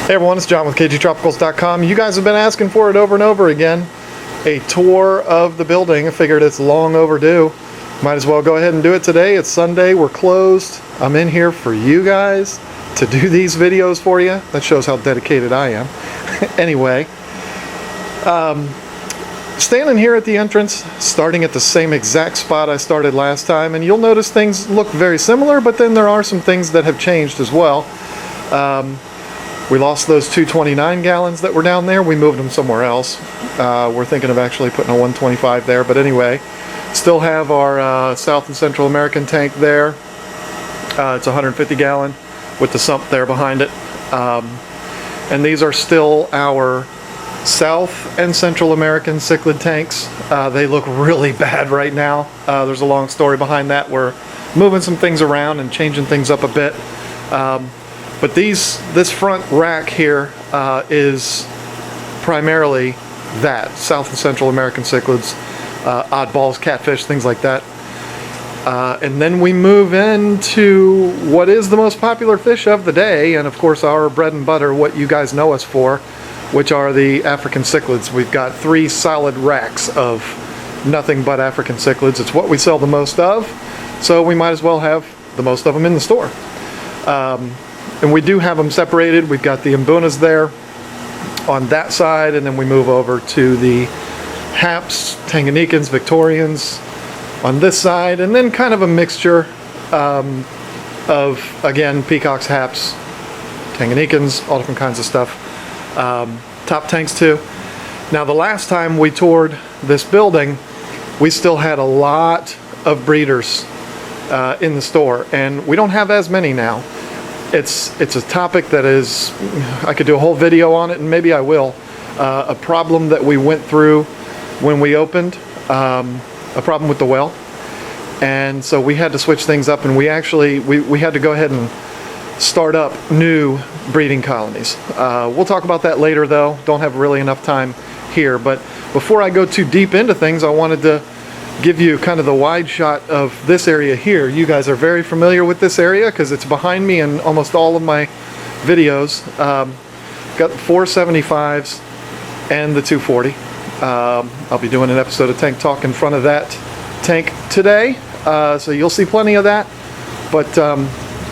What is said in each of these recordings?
Hey everyone, it's John with KGTropicals.com. You guys have been asking for it over and over again. A tour of the building. I figured it's long overdue. Might as well go ahead and do it today. It's Sunday, we're closed. I'm in here for you guys to do these videos for you. That shows how dedicated I am. Anyway, standing here at the entrance, starting at the same exact spot I started last time, and you'll notice things look very similar, but then there are some things that have changed as well. We lost those 229 gallons that were down there. We moved them somewhere else. We're thinking of actually putting a 125 there, but anyway, still have our South and Central American tank there. It's 150 gallon with the sump there behind it. And these are still our South and Central American cichlid tanks. They look really bad right now. There's a long story behind that. We're moving some things around and changing things up a bit. But this front rack here is primarily that, South and Central American cichlids, oddballs, catfish, things like that. And then we move into what is the most popular fish of the day, and of course our bread and butter, what you guys know us for, which are the African cichlids. We've got 3 solid racks of nothing but African cichlids. It's what we sell the most of, so we might as well have the most of them in the store. And we do have them separated. We've got the Mbunas there on that side, and then we move over to the Haps, Tanganyikans, Victorians on this side, and then kind of a mixture of, again, peacocks, Haps, Tanganyikans, all different kinds of stuff. Top tanks too. Now the last time we toured this building, we still had a lot of breeders in the store, and we don't have as many now. It's a topic that is, I could do a whole video on it, and maybe I will. A problem that we went through when we opened, a problem with the well, and so we had to switch things up, and we had to go ahead and start up new breeding colonies. We'll talk about that later though. Don't have really enough time here, but before I go too deep into things, I wanted to give you kind of the wide shot of this area here. You guys are very familiar with this area because it's behind me in almost all of my videos. Got the 475s and the 240. I'll be doing an episode of Tank Talk in front of that tank today, so you'll see plenty of that, but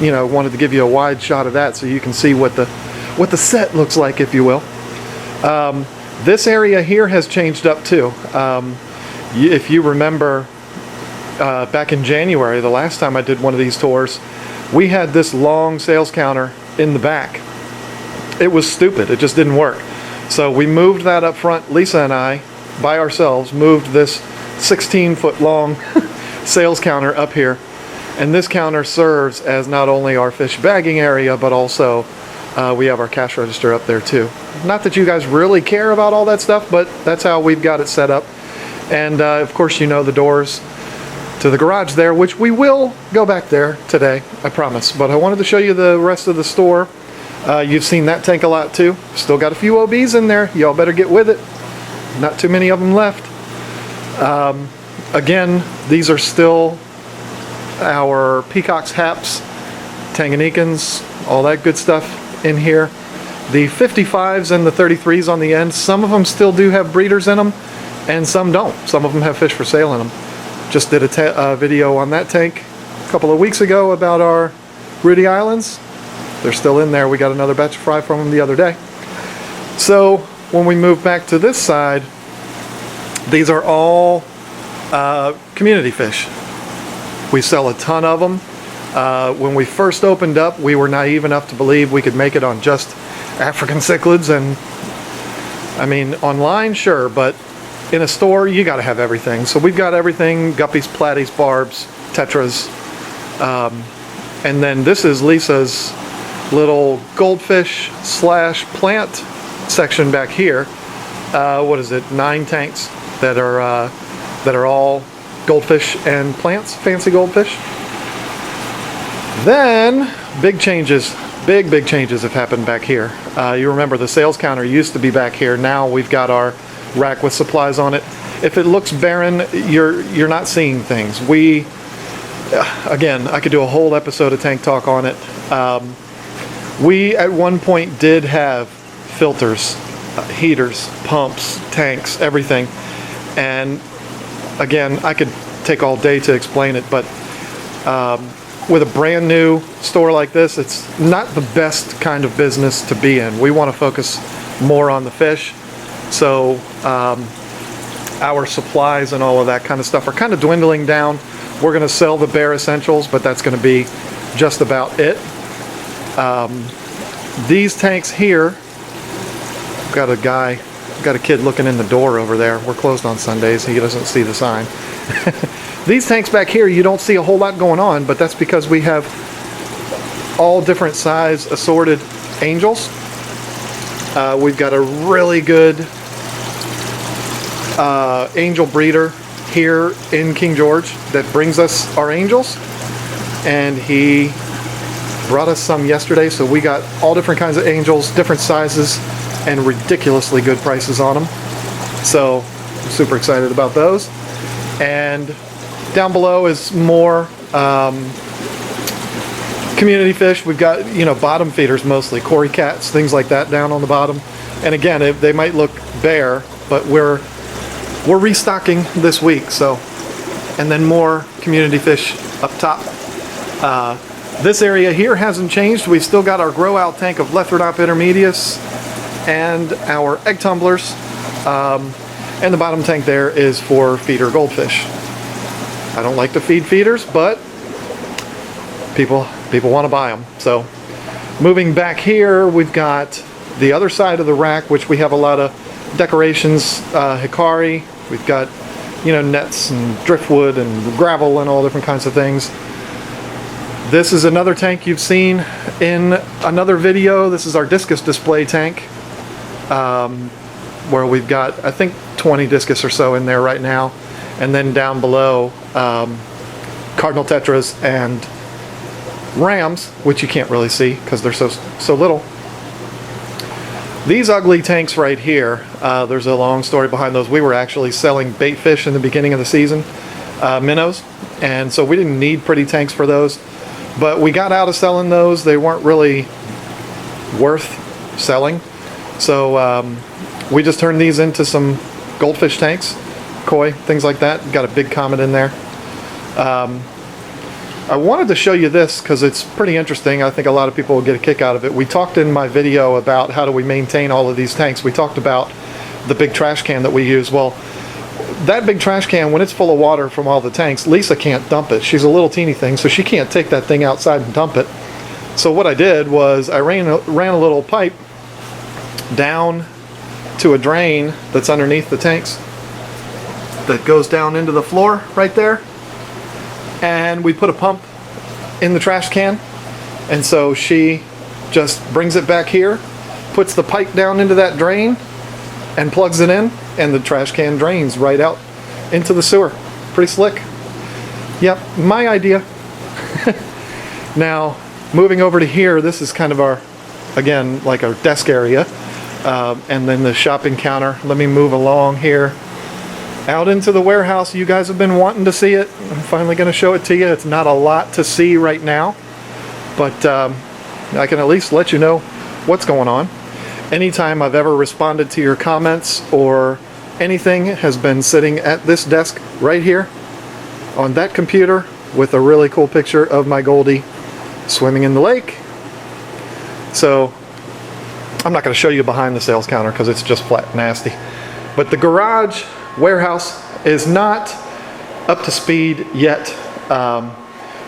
you know, wanted to give you a wide shot of that so you can see what the set looks like, if you will. This area here has changed up too. If you remember back in January, the last time I did one of these tours, we had this long sales counter in the back. It was stupid, it just didn't work. So we moved that up front. Lisa and I, by ourselves, moved this 16-foot long sales counter up here. And this counter serves as not only our fish bagging area, but also we have our cash register up there too. Not that you guys really care about all that stuff, but that's how we've got it set up. And of course, you know, the doors to the garage there, which we will go back there today, I promise. But I wanted to show you the rest of the store. You've seen that tank a lot too. Still got a few OBs in there. Y'all better get with it. Not too many of them left. Again, these are still our peacocks, Haps, Tanganyikans, all that good stuff in here. The 55s and the 33s on the end, some of them still do have breeders in them, and some don't. Some of them have fish for sale in them. Just did a video on that tank a couple of weeks ago about our Rudy Islands. They're still in there. We got another batch of fry from them the other day. So when we move back to this side, these are all community fish. We sell a ton of them. When we first opened up, we were naive enough to believe we could make it on just African cichlids, and I mean, online, sure, but in a store, you got to have everything. So we've got everything: guppies, platies, barbs, tetras, and then this is Lisa's little goldfish slash plant section back here. What is it? 9 tanks that are all goldfish and plants, fancy goldfish. Then big changes. Big changes have happened back here. You remember the sales counter used to be back here. Now we've got our rack with supplies on it. If it looks barren, you're not seeing things. Again, I could do a whole episode of Tank Talk on it. We at one point did have filters, heaters, pumps, tanks, everything. And again, I could take all day to explain it, but with a brand new store like this, it's not the best kind of business to be in. We want to focus more on the fish. So our supplies and all of that kind of stuff are kind of dwindling down. We're going to sell the bare essentials, but that's going to be just about it. These tanks here, got a kid looking in the door over there. We're closed on Sundays. He doesn't see the sign. These tanks back here, you don't see a whole lot going on, but that's because we have all different size assorted angels. We've got a really good angel breeder here in King George that brings us our angels, and he brought us some yesterday, so we got all different kinds of angels, different sizes, and ridiculously good prices on them. So I'm super excited about those. And down below is more community fish. We've got, bottom feeders mostly, cory cats, things like that down on the bottom. And again, they might look bare, but we're restocking this week. So, and then more community fish up top. This area here hasn't changed. We've still got our grow out tank of Lethrodop intermedius and our egg tumblers. And the bottom tank there is for feeder goldfish. I don't like to feed feeders, but people want to buy them. So moving back here, we've got the other side of the rack, which we have a lot of decorations, hikari. We've got, nets and driftwood and gravel and all different kinds of things. This is another tank you've seen in another video. This is our Discus display tank, where we've got, I think, 20 Discus or so in there right now. And then down below, Cardinal Tetras and Rams, which you can't really see because they're so little. These ugly tanks right here, there's a long story behind those. We were actually selling bait fish in the beginning of the season, minnows, and so we didn't need pretty tanks for those. But we got out of selling those. They weren't really worth selling. So we just turned these into some goldfish tanks, koi, things like that. Got a big comet in there. I wanted to show you this because it's pretty interesting. I think a lot of people will get a kick out of it. We talked in my video about how do we maintain all of these tanks. We talked about the big trash can that we use. Well, that big trash can, when it's full of water from all the tanks, Lisa can't dump it. She's a little teeny thing, so she can't take that thing outside and dump it. So what I did was I ran a little pipe down to a drain that's underneath the tanks that goes down into the floor right there. And we put a pump in the trash can. And so she just brings it back here, puts the pipe down into that drain, and plugs it in, and the trash can drains right out into the sewer. Pretty slick. Yep, my idea. Now, moving over to here, this is kind of our, again, like our desk area. And then the shopping counter. Let me move along here. Out into the warehouse. You guys have been wanting to see it. I'm finally going to show it to you. It's not a lot to see right now, but I can at least let you know what's going on. Anytime I've ever responded to your comments or anything has been sitting at this desk right here on that computer with a really cool picture of my Goldie swimming in the lake. So I'm not going to show you behind the sales counter because it's just flat nasty. But the garage warehouse is not up to speed yet.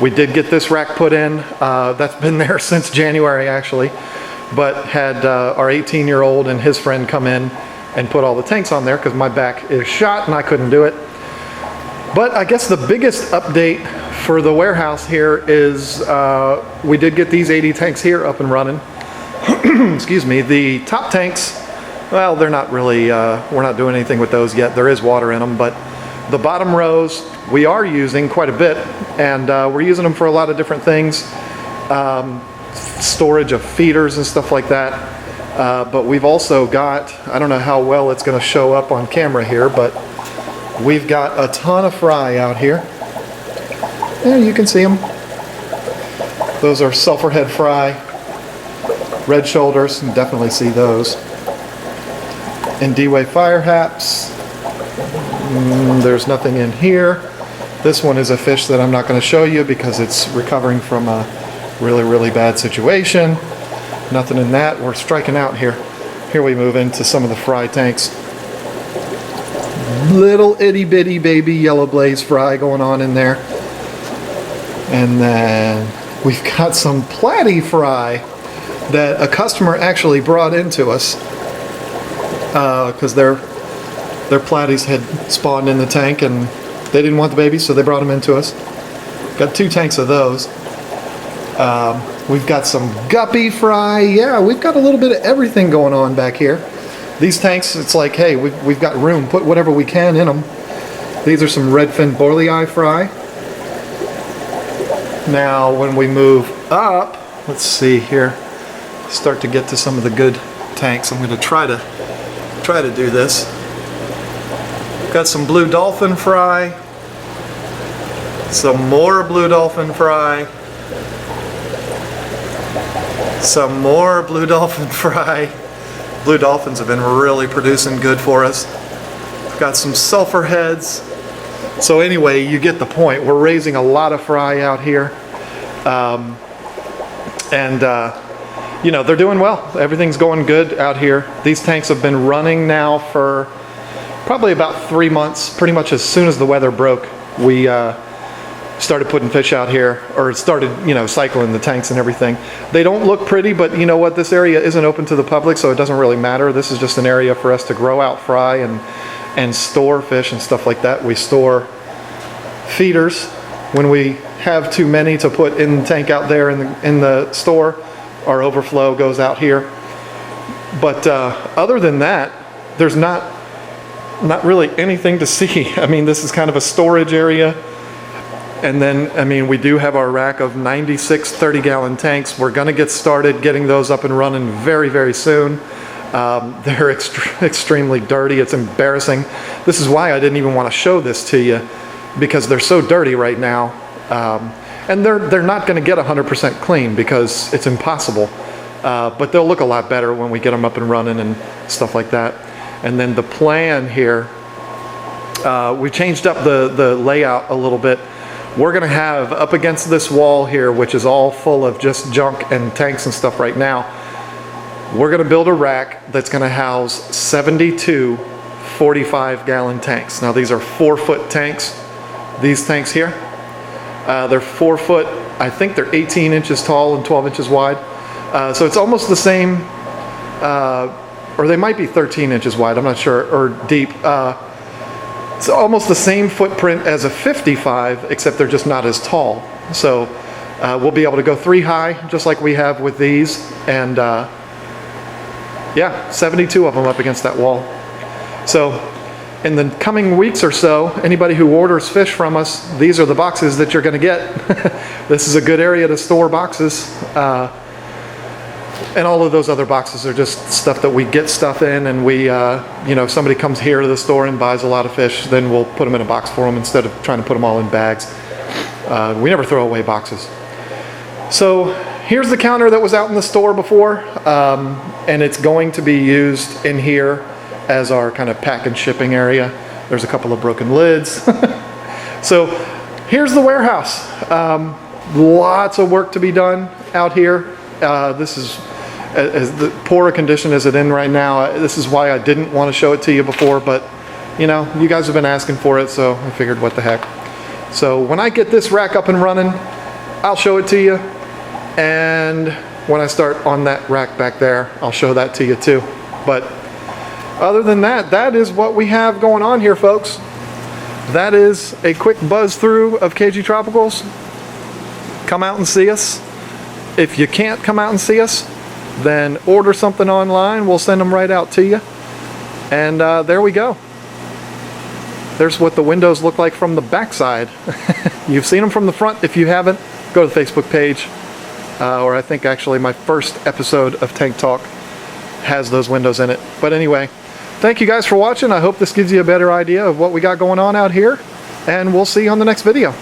We did get this rack put in. That's been there since January actually, but had our 18-year-old and his friend come in and put all the tanks on there because my back is shot and I couldn't do it. But I guess the biggest update for the warehouse here is we did get these 80 tanks here up and running. Excuse me. The top tanks, well, they're not really, we're not doing anything with those yet. There is water in them, but the bottom rows we are using quite a bit, and we're using them for a lot of different things. Storage of feeders and stuff like that. But we've also got, I don't know how well it's going to show up on camera here, but we've got a ton of fry out here. Yeah, you can see them. Those are sulfur head fry. red shoulders, you can definitely see those. And D-Way fire haps, there's nothing in here. This one is a fish that I'm not going to show you because it's recovering from a really, really bad situation. Nothing in that. We're striking out here. Here we move into some of the fry tanks. Little itty bitty baby yellow blaze fry going on in there. And then we've got some platy fry that a customer actually brought into us because their platies had spawned in the tank and they didn't want the babies, so they brought them into us. Got 2 tanks of those. We've got some guppy fry. Yeah, we've got a little bit of everything going on back here. These tanks, it's like, hey, we've got room. Put whatever we can in them. These are some redfin borealii fry. Now, when we move up, let's see here. Start to get to some of the good tanks. I'm going to try to do this. Got some blue dolphin fry. Some more blue dolphin fry. Some more blue dolphin fry. Blue dolphins have been really producing good for us. Got some sulfur heads. So anyway, you get the point. We're raising a lot of fry out here. You know, they're doing well. Everything's going good out here. These tanks have been running now for probably about 3 months. Pretty much as soon as the weather broke, we started putting fish out here, or started, you know, cycling the tanks and everything. They don't look pretty, but you know what? This area isn't open to the public, so it doesn't really matter. This is just an area for us to grow out fry and store fish and stuff like that. We store feeders when we have too many to put in the tank out there in the store. Our overflow goes out here. But other than that, there's not really anything to see. I mean, this is kind of a storage area. And then, I mean, we do have our rack of 96 30-gallon tanks. We're going to get started getting those up and running very, very soon. They're extremely dirty. It's embarrassing. This is why I didn't even want to show this to you, because they're so dirty right now. And they're not going to get 100% clean because it's impossible. But they'll look a lot better when we get them up and running and stuff like that. And then the plan here, we changed up the layout a little bit. We're going to have up against this wall here, which is all full of just junk and tanks and stuff right now, we're going to build a rack that's going to house 72 45-gallon tanks. Now these are 4-foot tanks. These tanks here, they're 4 foot. I think they're 18 inches tall and 12 inches wide. So it's almost the same, or they might be 13 inches wide, I'm not sure, or deep. It's almost the same footprint as a 55, except they're just not as tall. So we'll be able to go 3 high, just like we have with these. And yeah, 72 of them up against that wall. So in the coming weeks or so, anybody who orders fish from us, these are the boxes that you're going to get. This is a good area to store boxes. And all of those other boxes are just stuff that we get stuff in, and we, you know, if somebody comes here to the store and buys a lot of fish, then we'll put them in a box for them instead of trying to put them all in bags. We never throw away boxes. So here's the counter that was out in the store before, and it's going to be used in here as our kind of pack and shipping area. There's a couple of broken lids. So here's the warehouse. Lots of work to be done out here. This is as the poor a condition as it's in right now. This is why I didn't want to show it to you before, but you know, you guys have been asking for it, so I figured what the heck. So when I get this rack up and running, I'll show it to you, and when I start on that rack back there, I'll show that to you too. But other than that, that is what we have going on here, folks. That is a quick buzz through of KGTropicals. Come out and see us. If you can't come out and see us, then order something online. We'll send them right out to you. And there we go. There's what the windows look like from the backside. You've seen them from the front. If you haven't, go to the Facebook page. Or I think actually my first episode of Tank Talk has those windows in it. But anyway, thank you guys for watching. I hope this gives you a better idea of what we got going on out here. And we'll see you on the next video.